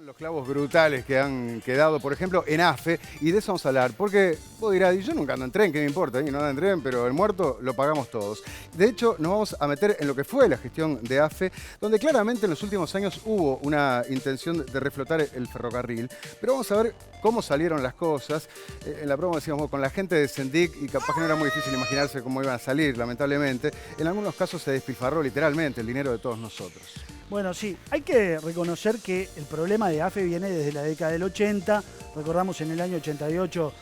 Los clavos brutales que han quedado, por ejemplo, en AFE, y de eso vamos a hablar, porque vos dirás, yo nunca ando en tren, ¿qué me importa? Y no ando en tren, pero el muerto lo pagamos todos. De hecho, nos vamos a meter en lo que fue la gestión de AFE, donde claramente en los últimos años hubo una intención de reflotar el ferrocarril, pero vamos a ver cómo salieron las cosas. En la promo decíamos, con la gente de Sendic, y capaz que no era muy difícil imaginarse cómo iban a salir, lamentablemente, en algunos casos se despilfarró literalmente el dinero de todos nosotros. Bueno, sí, hay que reconocer que el problema de AFE viene desde la década del 80. Recordamos en el año 88,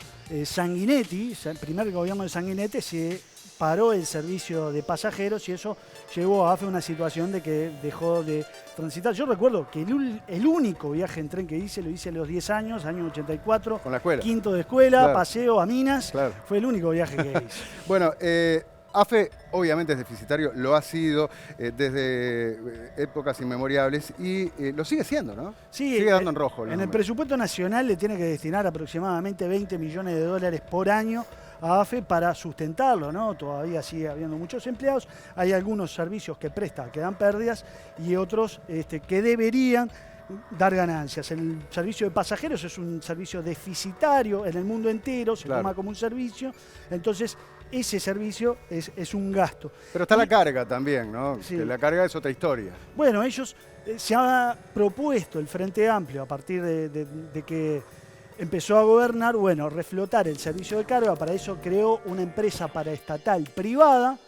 Sanguinetti, el primer gobierno de Sanguinetti, se paró el servicio de pasajeros y eso llevó a AFE a una situación de que dejó de transitar. Yo recuerdo que el único viaje en tren que hice, lo hice a los 10 años, año 84. Con la escuela. Quinto de escuela, claro. Paseo a Minas. Claro. Fue el único viaje que hice. Bueno, AFE obviamente es deficitario, lo ha sido desde épocas inmemorables y lo sigue siendo, ¿no? Sí, sigue dando en rojo. En el presupuesto nacional le tiene que destinar aproximadamente 20 millones de dólares por año a AFE para sustentarlo, ¿no? Todavía sigue habiendo muchos empleados, hay algunos servicios que presta que dan pérdidas y otros que deberían dar ganancias. El servicio de pasajeros es un servicio deficitario en el mundo entero, se toma como un servicio, entonces ese servicio es un gasto. Pero está la carga también, ¿no? Sí. Que la carga es otra historia. Bueno, ellos se ha propuesto el Frente Amplio a partir de que empezó a gobernar, bueno, reflotar el servicio de carga. Para eso creó una empresa paraestatal privada,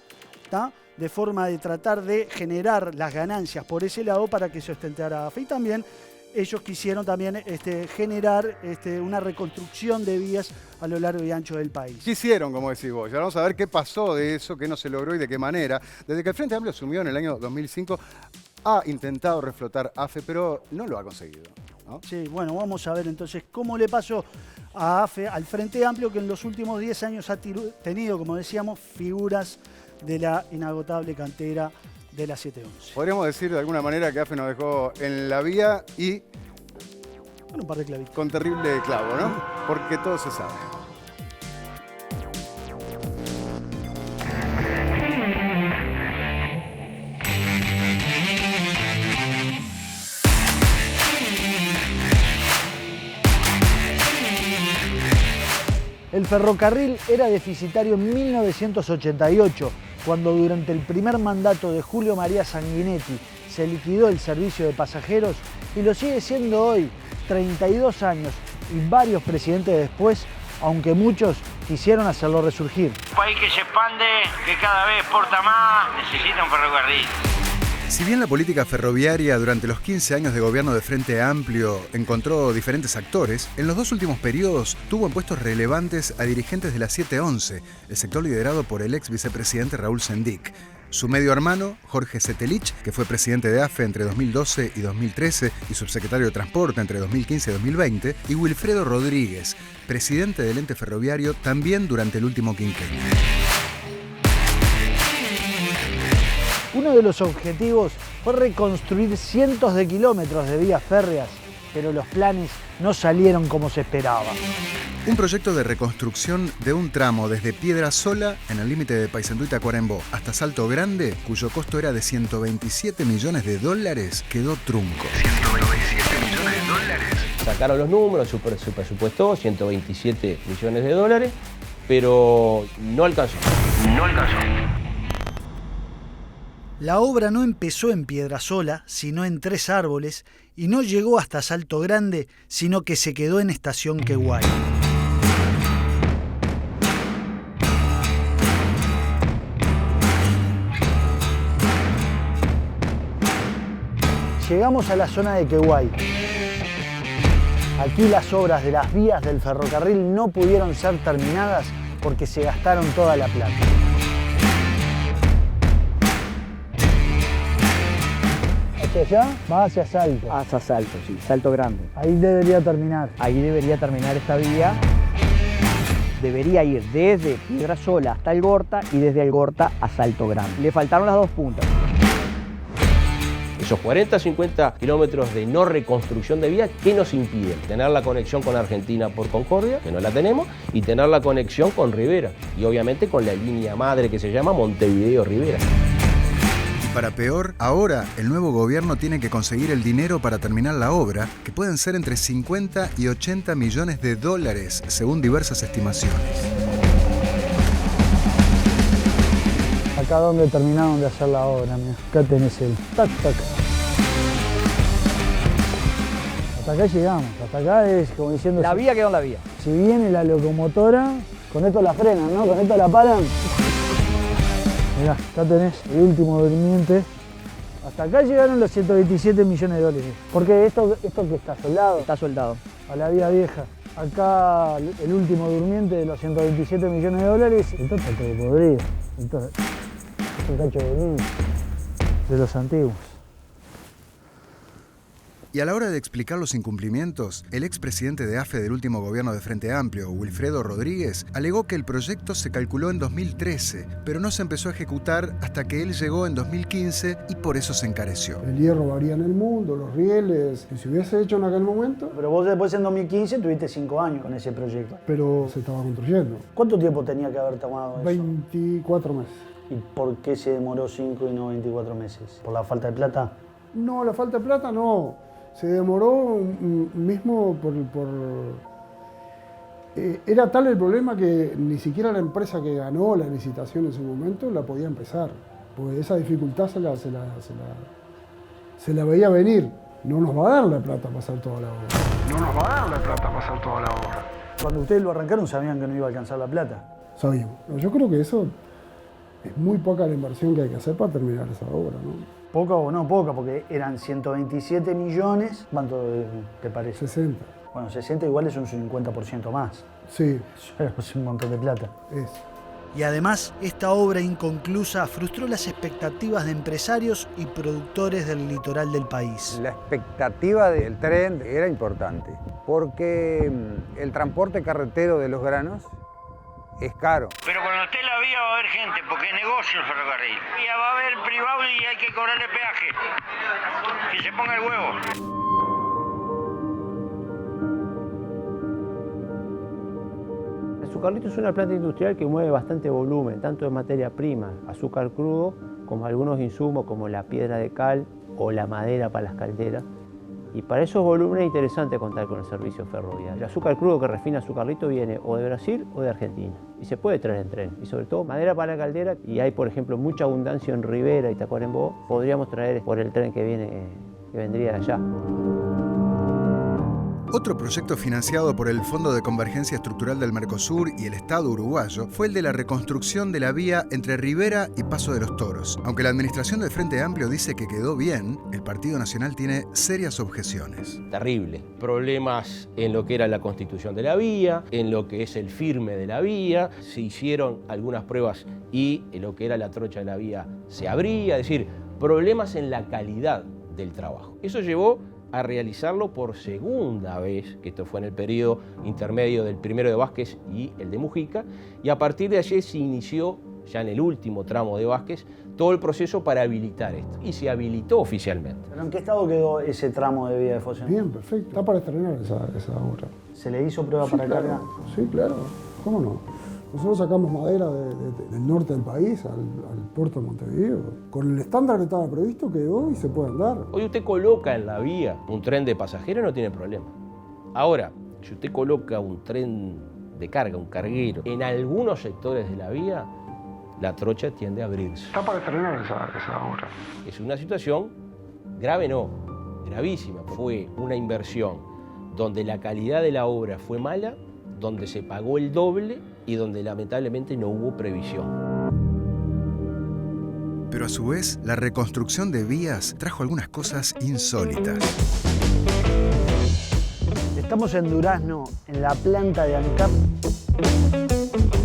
¿tá? De forma de tratar de generar las ganancias por ese lado para que se ostentara AFE. Y también ellos quisieron también generar una reconstrucción de vías a lo largo y ancho del país. Quisieron, como decís vos. Ya vamos a ver qué pasó de eso, qué no se logró y de qué manera. Desde que el Frente Amplio asumió en el año 2005, ha intentado reflotar AFE, pero no lo ha conseguido, ¿no? Sí, bueno, vamos a ver entonces cómo le pasó a AFE, al Frente Amplio, que en los últimos 10 años ha tenido, como decíamos, figuras de la inagotable cantera de la 711. Podríamos decir de alguna manera que AFE nos dejó en la vía y Con un par de clavitos. con terrible clavo, ¿no? Porque todo se sabe. El ferrocarril era deficitario en 1988, cuando durante el primer mandato de Julio María Sanguinetti se liquidó el servicio de pasajeros y lo sigue siendo hoy, 32 años y varios presidentes después, aunque muchos quisieron hacerlo resurgir. Un país que se expande, que cada vez exporta más, necesita un ferrocarril. Si bien la política ferroviaria durante los 15 años de gobierno de Frente Amplio encontró diferentes actores, en los dos últimos periodos tuvo en puestos relevantes a dirigentes de la 711, el sector liderado por el ex vicepresidente Raúl Sendic. Su medio hermano, Jorge Setelich, que fue presidente de AFE entre 2012 y 2013 y subsecretario de Transporte entre 2015 y 2020, y Wilfredo Rodríguez, presidente del ente ferroviario también durante el último quinquenio. Uno de los objetivos fue reconstruir cientos de kilómetros de vías férreas, pero los planes no salieron como se esperaba. Un proyecto de reconstrucción de un tramo desde Piedrasola, en el límite de Paysandú y Tacuarembó, hasta Salto Grande, cuyo costo era de 127 millones de dólares, quedó trunco. 127 millones de dólares. Sacaron los números, su presupuesto, 127 millones de dólares, pero no alcanzó. No alcanzó. La obra no empezó en Piedrasola, sino en Tres Árboles, y no llegó hasta Salto Grande, sino que se quedó en Estación Queguay. Llegamos a la zona de Queguay. Aquí las obras de las vías del ferrocarril no pudieron ser terminadas porque se gastaron toda la plata. ¿Hacia allá? Va hacia Salto. Hacia Salto, sí, Salto Grande. Ahí debería terminar. Ahí debería terminar esta vía. Debería ir desde Piedrasola hasta Algorta y desde Algorta a Salto Grande. Le faltaron las dos puntas. Esos 40, 50 kilómetros de no reconstrucción de vía, ¿qué nos impiden? Tener la conexión con Argentina por Concordia, que no la tenemos, y tener la conexión con Rivera. Y obviamente con la línea madre que se llama Montevideo-Rivera. Para peor, ahora el nuevo gobierno tiene que conseguir el dinero para terminar la obra, que pueden ser entre 50 y 80 millones de dólares, según diversas estimaciones. Acá donde terminaron de hacer la obra, mira. Acá tenés el tac, tac. Hasta acá llegamos, hasta acá es como diciendo... La vía quedó en la vía. Si viene la locomotora, con esto la frenan, ¿no? Con esto la paran. Mirá, acá tenés el último durmiente. Hasta acá llegaron los 127 millones de dólares. Porque esto que está soldado. Está soldado. A la vía vieja. Acá el último durmiente de los 127 millones de dólares. Esto está todo podrido. Esto es un cacho de los antiguos. Y a la hora de explicar los incumplimientos, el expresidente de AFE del último gobierno de Frente Amplio, Wilfredo Rodríguez, alegó que el proyecto se calculó en 2013, pero no se empezó a ejecutar hasta que él llegó en 2015 y por eso se encareció. El hierro varía en el mundo, los rieles, que si hubiese hecho en aquel momento, Pero vos después en 2015 tuviste 5 años con ese proyecto. pero se estaba construyendo. ¿Cuánto tiempo tenía que haber tomado eso? 24 meses. ¿Y por qué se demoró 5 y no 24 meses? ¿Por la falta de plata? No, la falta de plata no. Se demoró mismo era tal el problema que ni siquiera la empresa que ganó la licitación en su momento la podía empezar. Porque esa dificultad se la veía venir. No nos va a dar la plata para hacer toda la obra. Cuando ustedes lo arrancaron sabían que no iba a alcanzar la plata. Sabíamos. Yo creo que eso es muy poca la inversión que hay que hacer para terminar esa obra, ¿no? Poca o no poca, porque eran 127 millones. ¿Cuánto te parece? 60. Bueno, 60 igual es un 50% más. Sí, Es un montón de plata. es. Y además, esta obra inconclusa frustró las expectativas de empresarios y productores del litoral del país. La expectativa del tren era importante, porque el transporte carretero de los granos es caro. Pero cuando esté la vía va a haber gente, porque es negocio el ferrocarril. Ya va a haber privado y hay que cobrarle peaje. Que se ponga el huevo. Azucarlito es una planta industrial que mueve bastante volumen, tanto de materia prima, azúcar crudo, como algunos insumos como la piedra de cal o la madera para las calderas. Y para esos volúmenes es interesante contar con el servicio ferroviario. El azúcar crudo que refina Azucarlito viene o de Brasil o de Argentina. Y se puede traer en tren. Y sobre todo madera para la caldera. Y hay, por ejemplo, mucha abundancia en Rivera y Tacuarembó. Podríamos traer por el tren que vendría de allá. Otro proyecto financiado por el Fondo de Convergencia Estructural del Mercosur y el Estado uruguayo fue el de la reconstrucción de la vía entre Rivera y Paso de los Toros. Aunque la administración del Frente Amplio dice que quedó bien, el Partido Nacional tiene serias objeciones. Terrible. Problemas en lo que era la constitución de la vía, en lo que es el firme de la vía. Se hicieron algunas pruebas y en lo que era la trocha de la vía se abría. Es decir, problemas en la calidad del trabajo. Eso llevó a realizarlo por segunda vez, que esto fue en el periodo intermedio del primero de Vázquez y el de Mujica, y a partir de allí se inició, ya en el último tramo de Vázquez, todo el proceso para habilitar esto, y se habilitó oficialmente. ¿Pero en qué estado quedó ese tramo de vía de Fosen? Bien, perfecto. Está para estrenar esa obra. ¿Se le hizo prueba para claro. carga? Sí, claro. ¿Cómo no? Nosotros sacamos madera del norte del país al puerto de Montevideo. Con el estándar que estaba previsto quedó y se puede andar. Hoy usted coloca en la vía un tren de pasajeros, no tiene problema. Ahora, si usted coloca un tren de carga, un carguero, en algunos sectores de la vía, la trocha tiende a abrirse. Está para estrenar esa obra. Es una situación grave, no, gravísima. Fue una inversión donde la calidad de la obra fue mala, donde se pagó el doble y donde lamentablemente no hubo previsión. Pero a su vez, la reconstrucción de vías trajo algunas cosas insólitas. Estamos en Durazno, en la planta de ANCAP,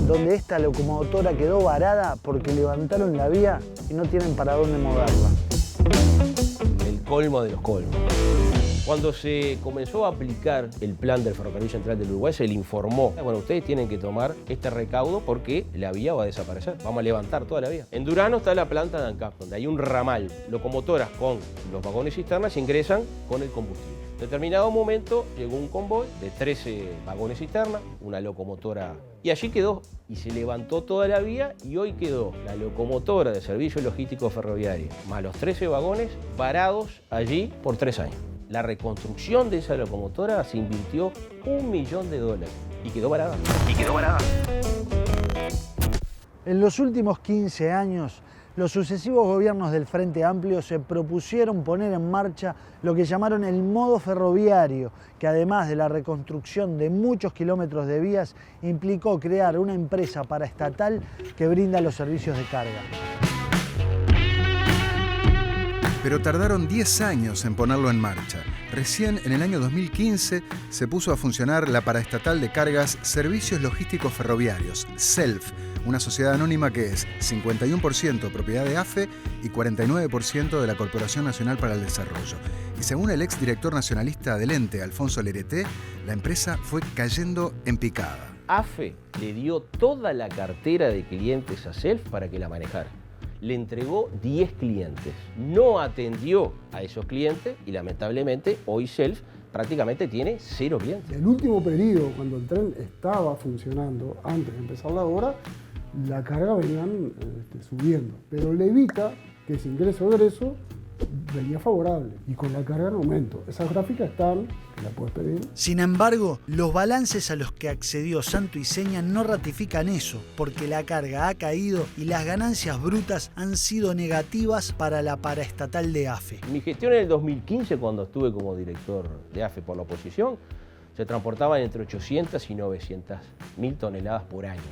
donde esta locomotora quedó varada porque levantaron la vía y no tienen para dónde moverla. El colmo de los colmos. Cuando se comenzó a aplicar el plan del Ferrocarril Central del Uruguay, se le informó, bueno, ustedes tienen que tomar este recaudo porque la vía va a desaparecer, vamos a levantar toda la vía. En Durazno está la planta de ANCAP, donde hay un ramal, locomotoras con los vagones cisternas ingresan con el combustible. En determinado momento llegó un convoy de 13 vagones cisternas, una locomotora Y allí quedó, y se levantó toda la vía, y hoy quedó la locomotora de servicio logístico ferroviario, más los 13 vagones, parados allí por 3 años. La reconstrucción de esa locomotora se invirtió $1 millón y quedó parada. En los últimos 15 años, los sucesivos gobiernos del Frente Amplio se propusieron poner en marcha lo que llamaron el modo ferroviario, que además de la reconstrucción de muchos kilómetros de vías, implicó crear una empresa paraestatal que brinda los servicios de carga. Pero tardaron 10 años en ponerlo en marcha. Recién en el año 2015 se puso a funcionar la paraestatal de cargas Servicios Logísticos Ferroviarios, SELF, una sociedad anónima que es 51% propiedad de AFE y 49% de la Corporación Nacional para el Desarrollo. Y según el exdirector nacionalista del ente, Alfonso Lerete, la empresa fue cayendo en picada. AFE le dio toda la cartera de clientes a SELF para que la manejara. Le entregó 10 clientes, no atendió a esos clientes y lamentablemente hoy SELF prácticamente tiene 0 clientes. El último periodo, cuando el tren estaba funcionando, antes de empezar la obra, la carga venían subiendo, pero Levita, que es ingreso-egreso, venía favorable y con la carga en aumento. Esas gráficas están, que la puedes pedir. Sin embargo, los balances a los que accedió Santo y Seña no ratifican eso, porque la carga ha caído y las ganancias brutas han sido negativas para la paraestatal de AFE. Mi gestión en el 2015, cuando estuve como director de AFE por la oposición, se transportaban entre 800 y 900 mil toneladas por año.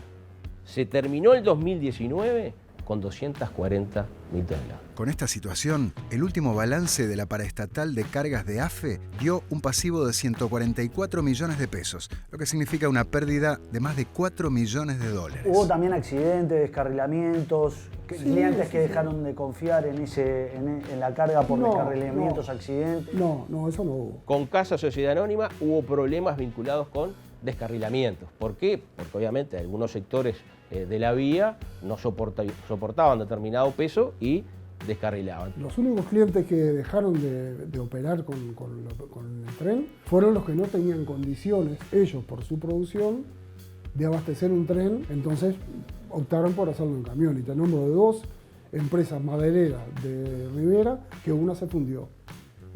Se terminó el 2019 con 240 mil toneladas. Con esta situación, el último balance de la paraestatal de cargas de AFE dio un pasivo de 144 millones de pesos, lo que significa una pérdida de más de 4 millones de dólares. Hubo también accidentes, descarrilamientos, clientes que dejaron de confiar en la carga por descarrilamientos, accidentes. No, eso no hubo. Con Casa Sociedad Anónima hubo problemas vinculados con descarrilamientos. ¿Por qué? Porque obviamente algunos sectores de la vía no soportaban determinado peso y descarrilaban. Los únicos clientes que dejaron de operar con el tren fueron los que no tenían condiciones, ellos por su producción, de abastecer un tren, entonces optaron por hacerlo en camión. Y tenemos de 2 empresas madereras de Rivera, que una se fundió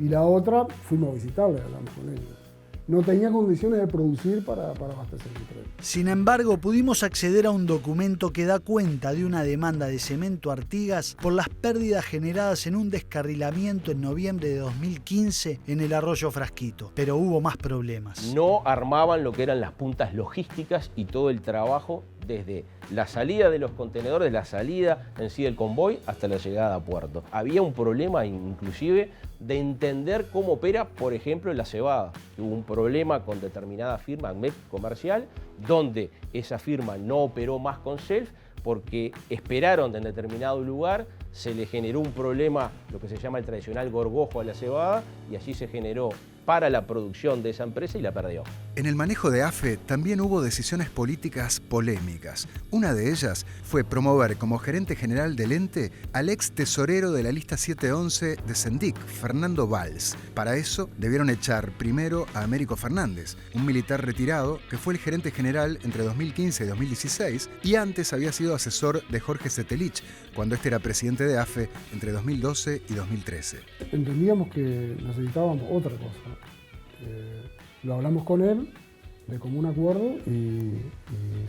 y la otra fuimos a visitarla y hablamos con ellos. No tenía condiciones de producir para abastecer el tren. Sin embargo, pudimos acceder a un documento que da cuenta de una demanda de Cemento Artigas por las pérdidas generadas en un descarrilamiento en noviembre de 2015 en el arroyo Frasquito. Pero hubo más problemas. No armaban lo que eran las puntas logísticas y todo el trabajo desde la salida de los contenedores, la salida en sí del convoy hasta la llegada a puerto. Había un problema inclusive de entender cómo opera, por ejemplo, la cebada. Hubo un problema con determinada firma, ACMET Comercial, donde esa firma no operó más con SELF porque esperaron en determinado lugar, se le generó un problema, lo que se llama el tradicional gorgojo a la cebada, y allí se generó para la producción de esa empresa y la perdió. En el manejo de AFE también hubo decisiones políticas polémicas. Una de ellas fue promover como gerente general del ente al ex tesorero de la lista 711 de Sendic, Fernando Valls. Para eso debieron echar primero a Américo Fernández, un militar retirado que fue el gerente general entre 2015 y 2016 y antes había sido asesor de Jorge Setelich, cuando este era presidente de AFE entre 2012 y 2013. Entendíamos que necesitábamos otra cosa. Lo hablamos con él de común acuerdo y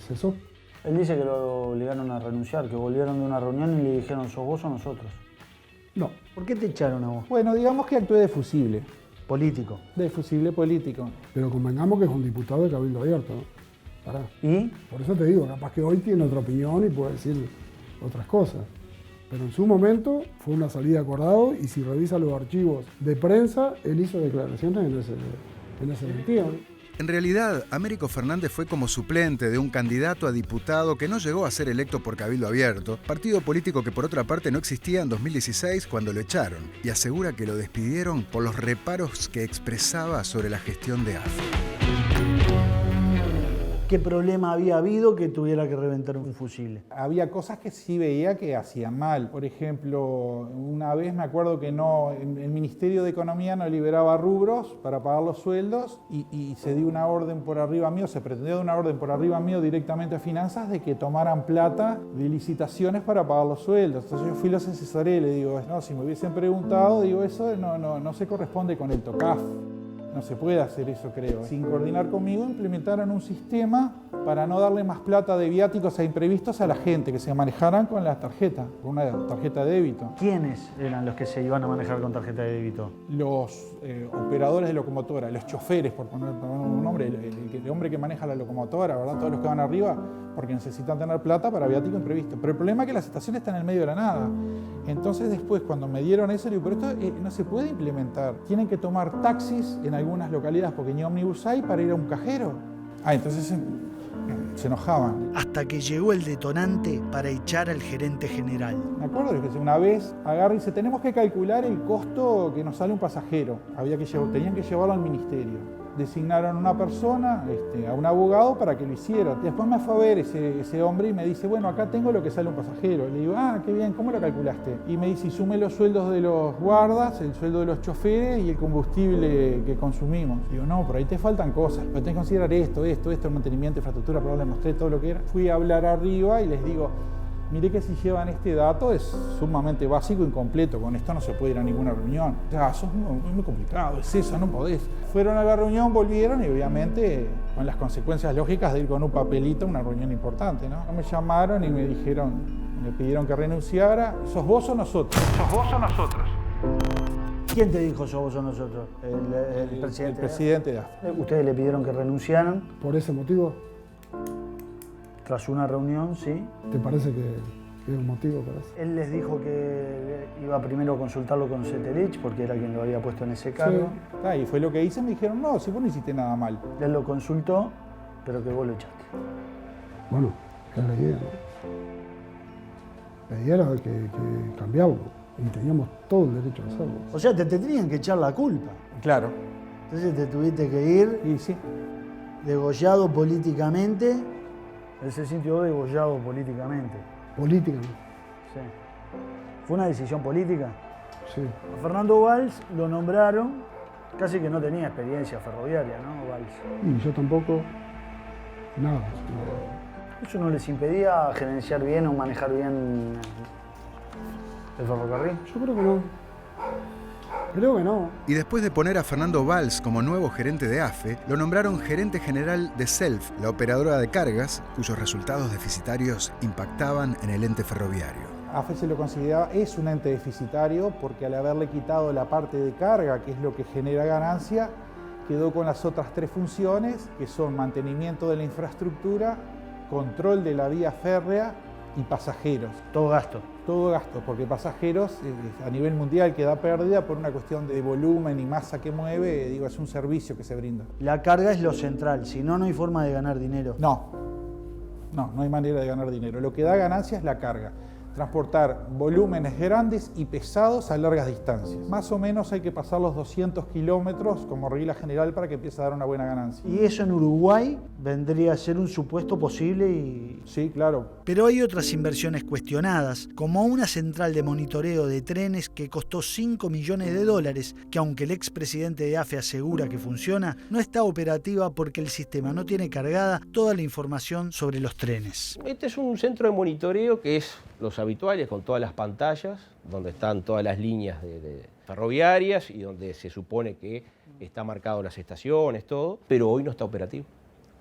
cesó. Él dice que lo obligaron a renunciar, que volvieron de una reunión y le dijeron, ¿sos vos o nosotros? No. ¿Por qué te echaron a vos? Bueno, digamos que actué de fusible. Político. De fusible político. Pero convengamos que es un diputado de Cabildo Abierto, ¿no? Pará. ¿Y? Por eso te digo, capaz que hoy tiene otra opinión y puede decir otras cosas. Pero en su momento fue una salida acordado y si revisa los archivos de prensa, él hizo declaraciones en ese sentido. En realidad, Américo Fernández fue como suplente de un candidato a diputado que no llegó a ser electo por Cabildo Abierto, partido político que por otra parte no existía en 2016 cuando lo echaron, y asegura que lo despidieron por los reparos que expresaba sobre la gestión de AFE. ¿Qué problema había habido que tuviera que reventar un fusible? Había cosas que sí veía que hacían mal. Por ejemplo, una vez me acuerdo que el Ministerio de Economía no liberaba rubros para pagar los sueldos y se dio una orden por arriba mío, se pretendió dar una orden por arriba mío directamente a Finanzas de que tomaran plata de licitaciones para pagar los sueldos. Entonces yo fui y los asesoré y le digo, no, si me hubiesen preguntado, digo, eso no se corresponde con el TOCAF. No se puede hacer eso, creo. Sin coordinar conmigo, implementaron un sistema para no darle más plata de viáticos e imprevistos a la gente, que se manejaran con la tarjeta, con una tarjeta de débito. ¿Quiénes eran los que se iban a manejar con tarjeta de débito? Los operadores de locomotora, los choferes, por poner un nombre, el hombre que maneja la locomotora, ¿verdad? Todos los que van arriba, porque necesitan tener plata para viático imprevisto. Pero el problema es que las estaciones están en el medio de la nada. Entonces después, cuando me dieron eso, digo, pero esto no se puede implementar. Tienen que tomar taxis en algunas localidades porque ni ómnibus hay para ir a un cajero. Entonces se enojaban. Hasta que llegó el detonante para echar al gerente general. Me acuerdo que una vez agarra y dice, tenemos que calcular el costo que nos sale un pasajero. Tenían que llevarlo al ministerio. Designaron a una persona, a un abogado, para que lo hiciera. Después me fue a ver ese hombre y me dice, bueno, acá tengo lo que sale un pasajero. Le digo, qué bien, ¿cómo lo calculaste? Y me dice, sume los sueldos de los guardas, el sueldo de los choferes y el combustible que consumimos. Digo, no, por ahí te faltan cosas. Pero tenés que considerar esto, el mantenimiento, infraestructura, pero le mostré todo lo que era. Fui a hablar arriba y les digo, mire que si llevan este dato es sumamente básico e incompleto, con esto no se puede ir a ninguna reunión. Eso es muy complicado, es eso, no podés. Fueron a la reunión, volvieron y obviamente con las consecuencias lógicas de ir con un papelito a una reunión importante, ¿no? Me llamaron y me pidieron que renunciara. ¿Sos vos o nosotros? ¿Sos vos o nosotros? ¿Quién te dijo sos vos o nosotros? El presidente. El presidente de AFE. ¿Ustedes le pidieron que renunciaran? ¿Por ese motivo? Tras una reunión, sí. ¿Te parece que es un motivo para eso? Él les dijo que iba primero a consultarlo con Ceterich, porque era quien lo había puesto en ese cargo. Sí. Y fue lo que hice, me dijeron, no, si vos no hiciste nada mal. Él lo consultó, pero que vos lo echaste. Bueno, ¿qué es la idea? La idea era que cambiarlo, y teníamos todo el derecho a hacerlo. O sea, te tenían que echar la culpa. Claro. Entonces te tuviste que ir y sí, degollado políticamente. Él se sintió degollado políticamente. Políticamente. Sí. ¿Fue una decisión política? Sí. A Fernando Valls lo nombraron, casi que no tenía experiencia ferroviaria, ¿no, Valls? Y yo tampoco, nada. ¿Eso no les impedía gerenciar bien o manejar bien el ferrocarril? Yo creo que no. Creo que no. Y después de poner a Fernando Valls como nuevo gerente de AFE, lo nombraron gerente general de Self, la operadora de cargas, cuyos resultados deficitarios impactaban en el ente ferroviario. AFE se lo consideraba, es un ente deficitario porque al haberle quitado la parte de carga, que es lo que genera ganancia, quedó con las otras tres funciones, que son mantenimiento de la infraestructura, control de la vía férrea y pasajeros. Todo gasto. Todo gasto, porque pasajeros a nivel mundial queda pérdida por una cuestión de volumen y masa que mueve, es un servicio que se brinda. La carga es lo central, si no, no hay forma de ganar dinero. No hay manera de ganar dinero. Lo que da ganancia es la carga. Transportar volúmenes grandes y pesados a largas distancias. Más o menos hay que pasar los 200 kilómetros como regla general para que empiece a dar una buena ganancia. Y eso en Uruguay vendría a ser un supuesto posible y... Sí, claro. Pero hay otras inversiones cuestionadas, como una central de monitoreo de trenes que costó $5 millones, que aunque el expresidente de AFE asegura que funciona, no está operativa porque el sistema no tiene cargada toda la información sobre los trenes. Este es un centro de monitoreo que es los habituales, con todas las pantallas, donde están todas las líneas de ferroviarias y donde se supone que está marcado las estaciones, todo, pero hoy no está operativo.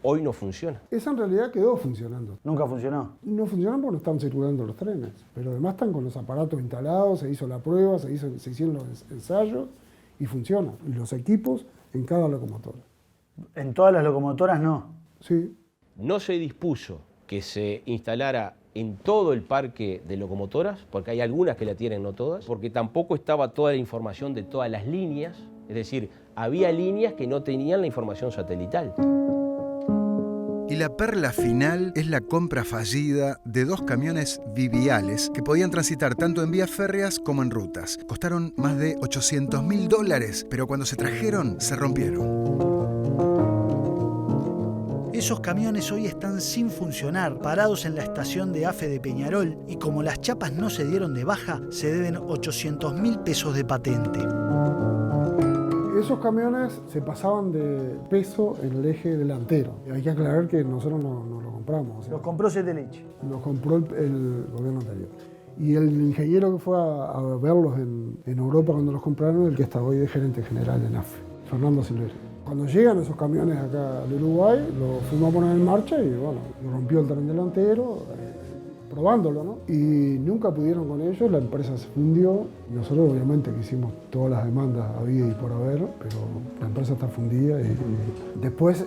Hoy no funciona. Esa en realidad quedó funcionando. ¿Nunca funcionó? No funcionó porque no están circulando los trenes, pero además están con los aparatos instalados, se hizo la prueba, se hicieron los ensayos y funciona. Y los equipos en cada locomotora. ¿En todas las locomotoras no? Sí. No se dispuso que se instalara en todo el parque de locomotoras, porque hay algunas que la tienen, no todas, porque tampoco estaba toda la información de todas las líneas, es decir, había líneas que no tenían la información satelital. Y la perla final es la compra fallida de 2 camiones viviales que podían transitar tanto en vías férreas como en rutas. Costaron más de $800.000, pero cuando se trajeron, se rompieron. Esos camiones hoy están sin funcionar, parados en la estación de AFE de Peñarol, y como las chapas no se dieron de baja, se deben 800.000 pesos de patente. Esos camiones se pasaban de peso en el eje delantero. Y hay que aclarar que nosotros no lo compramos. O sea, Los compró Cetelich. los compró el gobierno anterior. Y el ingeniero que fue a verlos en Europa cuando los compraron, el que está hoy de gerente general en AFE, Fernando Silvestre. Cuando llegan esos camiones acá al Uruguay, lo fuimos a poner en marcha y bueno, rompió el tren delantero, probándolo, ¿no? Y nunca pudieron con ellos, la empresa se fundió. Nosotros obviamente que hicimos todas las demandas había y por haber, pero la empresa está fundida y después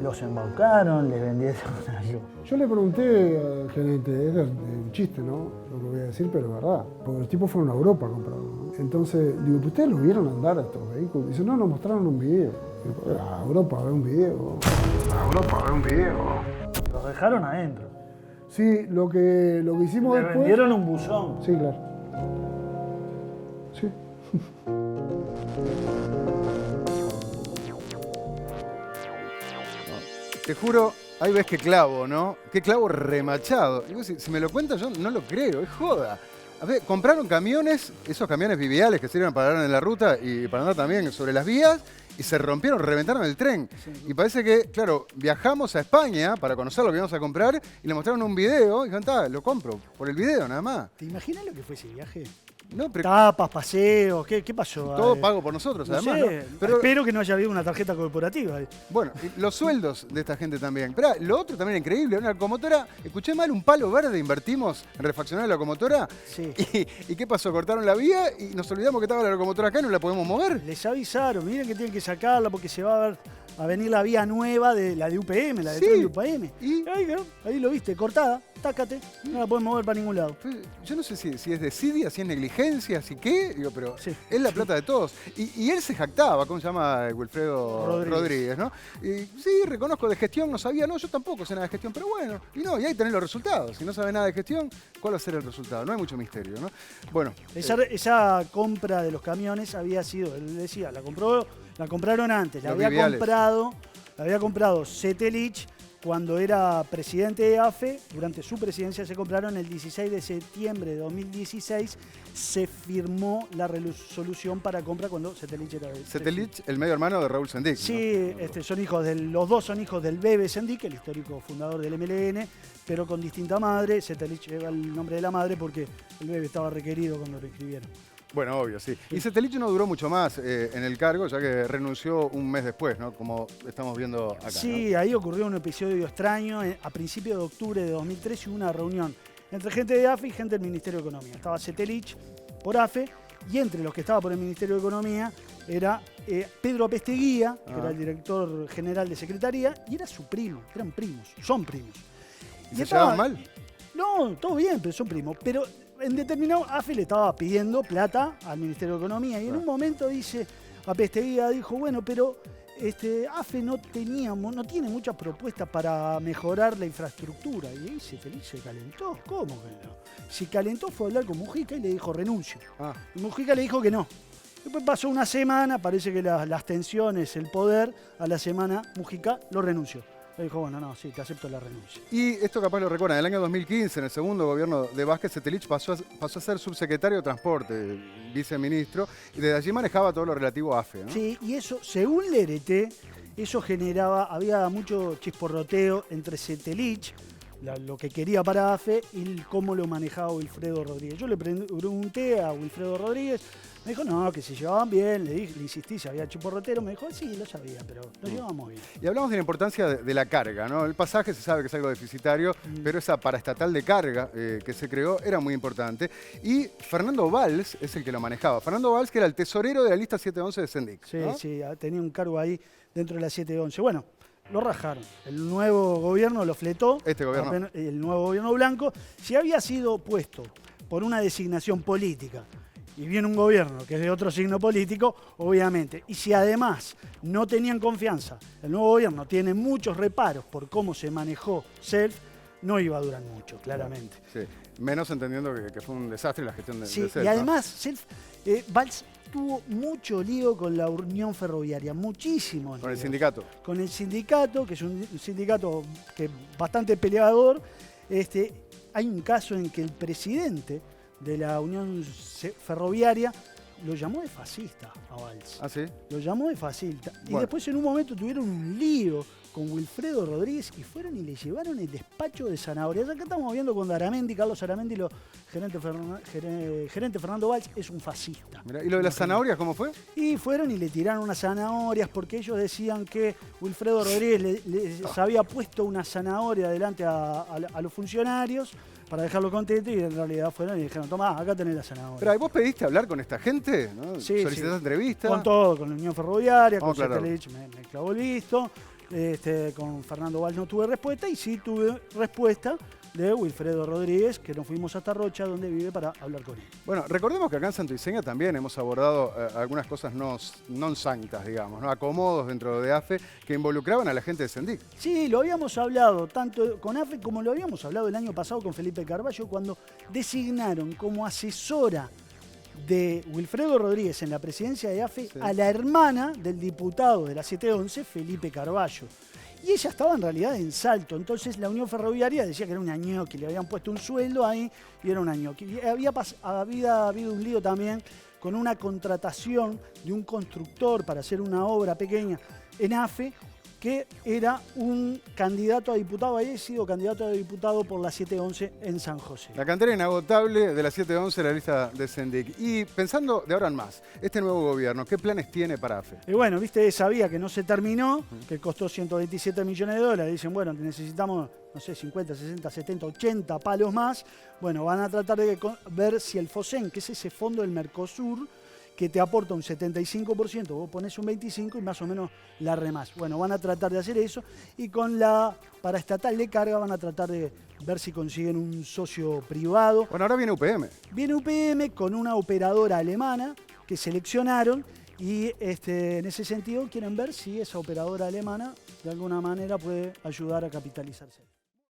Los embaucaron, les vendieron algo. yo le pregunté al gerente, es un chiste, ¿no? Lo que voy a decir, pero es verdad, porque los tipos fueron a Europa a comprarlo, ¿no? Entonces, digo, ¿ustedes los vieron andar a estos vehículos? Dice, no, nos mostraron un video. Digo, a Europa a ver un video. A Europa a ver un video. Los dejaron adentro. Sí, lo que hicimos Le después... vendieron un buzón. Sí, claro. Sí. Te juro, ahí ves qué clavo, ¿no? Qué clavo remachado. Digo, si me lo cuentas yo no lo creo, es joda. A ver, compraron camiones, esos camiones viviales que sirven para andar en la ruta y para andar también sobre las vías, y se rompieron, reventaron el tren. Sí. Y parece que, claro, viajamos a España para conocer lo que íbamos a comprar y le mostraron un video y dijeron, lo compro por el video nada más. ¿Te imaginas lo que fue ese viaje? No, pero tapas, paseos, ¿qué pasó? Todo pago por nosotros, no además. Sé, ¿no? Pero, espero que no haya habido una tarjeta corporativa. Bueno, los sueldos de esta gente también. Pero lo otro también increíble, una locomotora, escuché mal, un palo verde invertimos en refaccionar la locomotora. Sí. ¿Y qué pasó? Cortaron la vía y nos olvidamos que estaba la locomotora acá y no la podemos mover. Les avisaron, miren que tienen que sacarla porque se va a venir la vía nueva de la de UPM, la de tren de UPM. ¿Y? Ahí lo viste, cortada, tácate, no la pueden mover para ningún lado. Yo no sé si es desidia, si es negligencia, si qué, digo, pero sí, es la plata de todos. Y él se jactaba, ¿cómo se llama? Wilfredo Rodríguez, ¿no? Y sí, reconozco de gestión, no sabía, no, yo tampoco sé nada de gestión, pero bueno, y ahí tenés los resultados. Si no sabes nada de gestión, ¿cuál va a ser el resultado? No hay mucho misterio, ¿no? Bueno. Esa compra de los camiones había sido, él decía, la compraron antes, la había comprado Cetelich cuando era presidente de AFE. Durante su presidencia se compraron el 16 de septiembre de 2016. Se firmó la resolución para compra cuando Cetelich era de Cetelich, el medio hermano de Raúl Sendic. Sí, ¿no? Los dos son hijos del Bebe Sendic, el histórico fundador del MLN, pero con distinta madre. Cetelich lleva el nombre de la madre porque el Bebe estaba requerido cuando lo inscribieron. Bueno, obvio, sí. Y Cetelich no duró mucho más en el cargo, ya que renunció un mes después, ¿no? Como estamos viendo acá. Sí, ¿no? Ahí ocurrió un episodio extraño. A principios de octubre de 2013 hubo una reunión entre gente de AFE y gente del Ministerio de Economía. Estaba Cetelich por AFE y entre los que estaba por el Ministerio de Economía era Pedro Apesteguía, que era el director general de Secretaría, y era su primo, eran primos, son primos. ¿Y se llevaban mal? No, todo bien, pero son primos. Pero en determinado, AFE le estaba pidiendo plata al Ministerio de Economía y en un momento dice, Apesteguía dijo, bueno, pero AFE no tiene muchas propuestas para mejorar la infraestructura. Y ahí Cetelich se calentó. ¿Cómo que no? Se calentó, fue a hablar con Mujica y le dijo renuncio. Y Mujica le dijo que no. Después pasó una semana, parece que las tensiones, el poder, a la semana Mujica lo renunció. Le dijo, bueno, no, sí, te acepto la renuncia. Y esto capaz lo recuerdan, en el año 2015, en el segundo gobierno de Vázquez, Cetelich pasó a ser subsecretario de Transporte, viceministro, y desde allí manejaba todo lo relativo a AFE, ¿no? Sí, y eso, según Lerete, eso había mucho chisporroteo entre Cetelich, lo que quería para AFE, y cómo lo manejaba Wilfredo Rodríguez. Yo le pregunté a Wilfredo Rodríguez, me dijo, no, que se llevaban bien, le insistí si había chiporrotero, me dijo, sí, lo sabía, pero nos llevábamos bien. Y hablamos de la importancia de la carga, ¿no? El pasaje se sabe que es algo deficitario, pero esa paraestatal de carga que se creó era muy importante. Y Fernando Valls es el que lo manejaba. Fernando Valls, que era el tesorero de la lista 711 de Sendic, ¿no? Sí, tenía un cargo ahí dentro de la 711. Bueno, lo rajaron. El nuevo gobierno lo fletó. Este gobierno. El nuevo gobierno blanco. Si había sido puesto por una designación política y viene un gobierno que es de otro signo político, obviamente. Y si además no tenían confianza, el nuevo gobierno tiene muchos reparos por cómo se manejó Self, no iba a durar mucho, claramente. Sí, menos entendiendo que fue un desastre la gestión de sí, Self. Y además, ¿no? Valls tuvo mucho lío con la Unión Ferroviaria, muchísimo lío. Con el sindicato. Con el sindicato, que es un sindicato que es bastante peleador. Hay un caso en que el presidente de la Unión Ferroviaria lo llamó de fascista a Valls. ¿Ah, sí? Lo llamó de fascista. Y Bueno. después en un momento tuvieron un lío con Wilfredo Rodríguez y fueron y le llevaron el despacho de zanahorias. Acá estamos viendo cuando Aramendi, Carlos Aramendi, gerente Fernando Valls, es un fascista. Mirá, ¿y lo de las zanahorias cómo fue? Y fueron y le tiraron unas zanahorias porque ellos decían que Wilfredo Rodríguez les había puesto una zanahoria delante a los funcionarios para dejarlo contento, y en realidad fueron y dijeron, tomá, acá tenés la zanahoria. Pero vos pediste hablar con esta gente, ¿no? Sí, Solicitaste sí. entrevista. Con todo, con la Unión Ferroviaria, con Vamos a aclararlo. Satellich me clavó el visto, con Fernando Valls no tuve respuesta, y sí tuve respuesta de Wilfredo Rodríguez, que nos fuimos hasta Rocha, donde vive, para hablar con él. Bueno, recordemos que acá en Santo Iseña también hemos abordado algunas cosas non sanctas, digamos, ¿no? Acomodos dentro de AFE que involucraban a la gente de Sendic. Sí, lo habíamos hablado tanto con AFE como lo habíamos hablado el año pasado con Felipe Carballo, cuando designaron como asesora de Wilfredo Rodríguez en la presidencia de AFE a la hermana del diputado de la 711, Felipe Carballo. Y ella estaba en realidad en Salto. Entonces la Unión Ferroviaria decía que era una ñoqui, le habían puesto un sueldo ahí y era una ñoqui. Y había habido un lío también con una contratación de un constructor para hacer una obra pequeña en AFE, que era un candidato a diputado, había sido candidato a diputado por la 711 en San José. La cantera inagotable de la 711, la lista de Sendic. Y pensando de ahora en más, este nuevo gobierno, ¿qué planes tiene para AFE? Y bueno, viste, sabía que no se terminó, que costó 127 millones de dólares. Dicen, bueno, necesitamos, no sé, 50, 60, 70, 80 palos más. Bueno, van a tratar de ver si el FOSEN, que es ese fondo del Mercosur, que te aporta un 75%, vos ponés un 25% y más o menos la remás. Bueno, van a tratar de hacer eso, y con la paraestatal de carga van a tratar de ver si consiguen un socio privado. Bueno, ahora viene UPM. Viene UPM con una operadora alemana que seleccionaron, y en ese sentido quieren ver si esa operadora alemana de alguna manera puede ayudar a capitalizarse.